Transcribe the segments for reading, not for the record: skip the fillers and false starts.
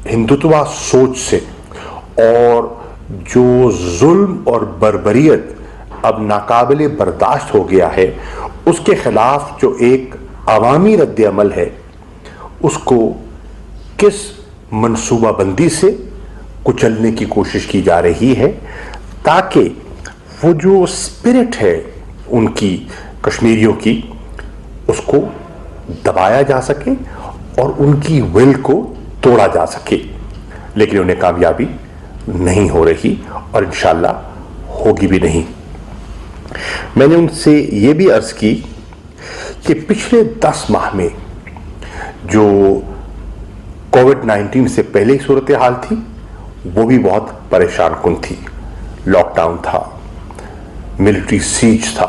ہندوتوا سوچ سے اور جو ظلم اور بربریت اب ناقابل برداشت ہو گیا ہے اس کے خلاف جو ایک عوامی رد عمل ہے اس کو کس منصوبہ بندی سے کچلنے کی کوشش کی جا رہی ہے تاکہ وہ جو اسپرٹ ہے ان کی کشمیریوں کی اس کو دبایا جا سکے اور ان کی ول کو توڑا جا سکے، لیکن انہیں کامیابی نہیں ہو رہی اور انشاءاللہ ہوگی بھی نہیں۔ میں نے ان سے یہ بھی عرض کی کہ پچھلے 10 ماہ میں جو کووڈ-19 سے پہلے ہی صورتحال تھی وہ بھی بہت پریشان کن تھی، لاک ڈاؤن تھا، ملٹری سیج تھا،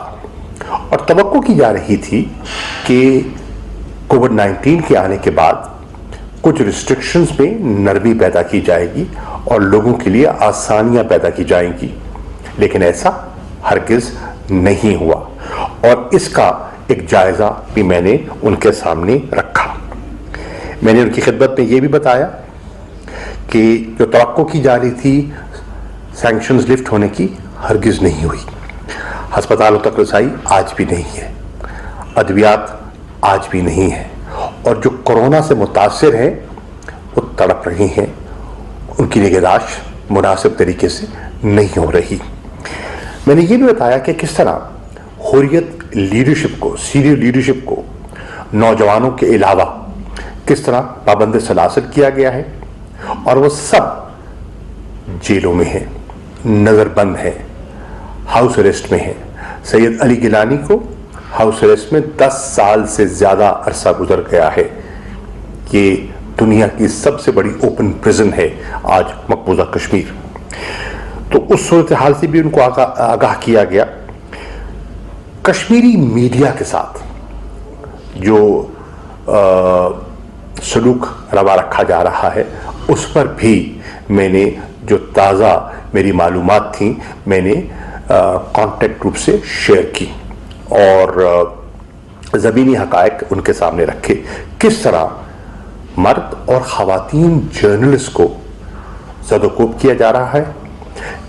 اور توقع کی جا رہی تھی کہ کووڈ-19 کے آنے کے بعد کچھ ریسٹرکشنز میں نرمی پیدا کی جائے گی اور لوگوں کے لیے آسانیاں پیدا کی جائیں گی، لیکن ایسا ہرگز نہیں ہوا، اور اس کا ایک جائزہ بھی میں نے ان کے سامنے رکھا۔ میں نے ان کی خدمت میں یہ بھی بتایا کہ جو توقع کی جا رہی تھی سینکشنز لفٹ ہونے کی ہرگز نہیں ہوئی، ہسپتالوں تک رسائی آج بھی نہیں ہے، ادویات آج بھی نہیں ہے، اور جو کورونا سے متاثر ہیں وہ تڑپ رہی ہیں، ان کی نگہداشت مناسب طریقے سے نہیں ہو رہی۔ میں نے یہ بھی بتایا کہ کس طرح حریت لیڈرشپ کو، سینئر لیڈرشپ کو نوجوانوں کے علاوہ کس طرح پابند سلاسل کیا گیا ہے اور وہ سب جیلوں میں ہیں، نظر بند ہیں، ہاؤس اریسٹ میں ہیں۔ سید علی گیلانی کو ہاؤس اریسٹ میں 10 سال سے زیادہ عرصہ گزر گیا ہے۔ یہ دنیا کی سب سے بڑی اوپن پرزن ہے آج مقبوضہ کشمیر۔ تو اس صورتحال سے بھی ان کو آگاہ کیا گیا۔ کشمیری میڈیا کے ساتھ جو سلوک روا رکھا جا رہا ہے اس پر بھی میں نے جو تازہ میری معلومات تھیں میں نے کانٹیکٹ گروپ سے شیئر کی اور زمینی حقائق ان کے سامنے رکھے، کس طرح مرد اور خواتین جرنلسٹ کو زد و کوب کیا جا رہا ہے،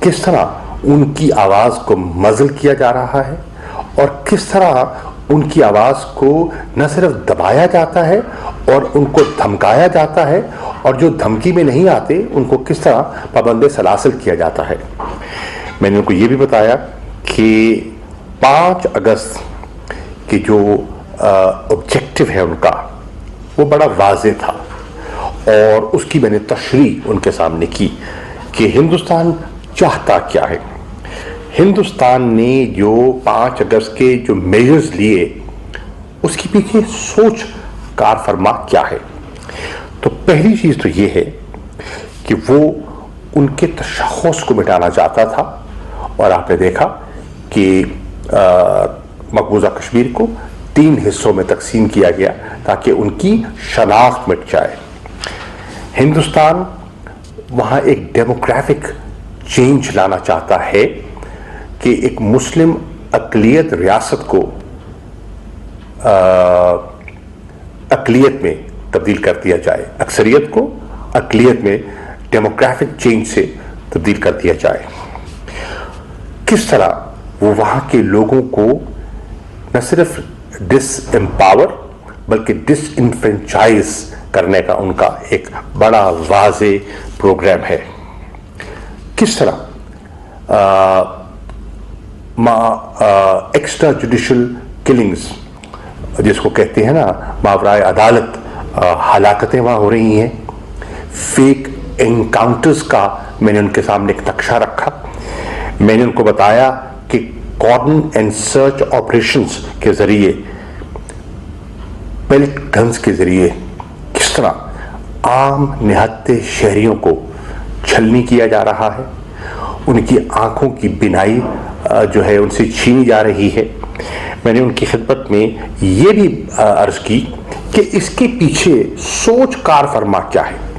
کس طرح ان کی آواز کو مزل کیا جا رہا ہے، اور کس طرح ان کی آواز کو نہ صرف دبایا جاتا ہے اور ان کو دھمکایا جاتا ہے، اور جو دھمکی میں نہیں آتے ان کو کس طرح پابند سلاسل کیا جاتا ہے۔ میں نے ان کو یہ بھی بتایا کہ 5 اگست کی جو آبجیکٹو ہے ان کا وہ بڑا واضح تھا، اور اس کی میں نے تشریح ان کے سامنے کی کہ ہندوستان چاہتا کیا ہے۔ ہندوستان نے جو 5 اگست کے جو میجرز لیے اس کی پیچھے سوچ کار فرما کیا ہے۔ تو پہلی چیز تو یہ ہے کہ وہ ان کے تشخص کو مٹانا چاہتا تھا، اور آپ نے دیکھا کہ مقبوضہ کشمیر کو 3 حصوں میں تقسیم کیا گیا تاکہ ان کی شناخت مٹ جائے۔ ہندوستان وہاں ایک ڈیموگرافک چینج لانا چاہتا ہے کہ ایک مسلم اقلیت ریاست کو اقلیت میں تبدیل کر دیا جائے، اکثریت کو اقلیت میں ڈیموگرافک چینج سے تبدیل کر دیا جائے۔ کس طرح وہ وہاں کے لوگوں کو نہ صرف ڈس امپاور بلکہ ڈس انفرینچائز کرنے کا ان کا ایک بڑا واضح پروگرام ہے۔ کس طرح ایکسٹرا جوڈیشل کلنگز جس کو کہتے ہیں نا ماورائے عدالت ہلاکتیں وہاں ہو رہی ہیں، فیک انکاؤنٹرز کا میں نے ان کے سامنے ایک نقشہ رکھا۔ میں نے ان کو بتایا کہ کارڈن اینڈ سرچ آپریشنز کے ذریعے، پیلٹ گنز کے ذریعے کس طرح عام نہتے شہریوں کو چھلنی کیا جا رہا ہے، ان کی آنکھوں کی بینائی جو ہے ان سے چھینی جا رہی ہے۔ میں نے ان کی خدمت میں یہ بھی عرض کی کہ اس کے پیچھے سوچ کار فرما کیا ہے۔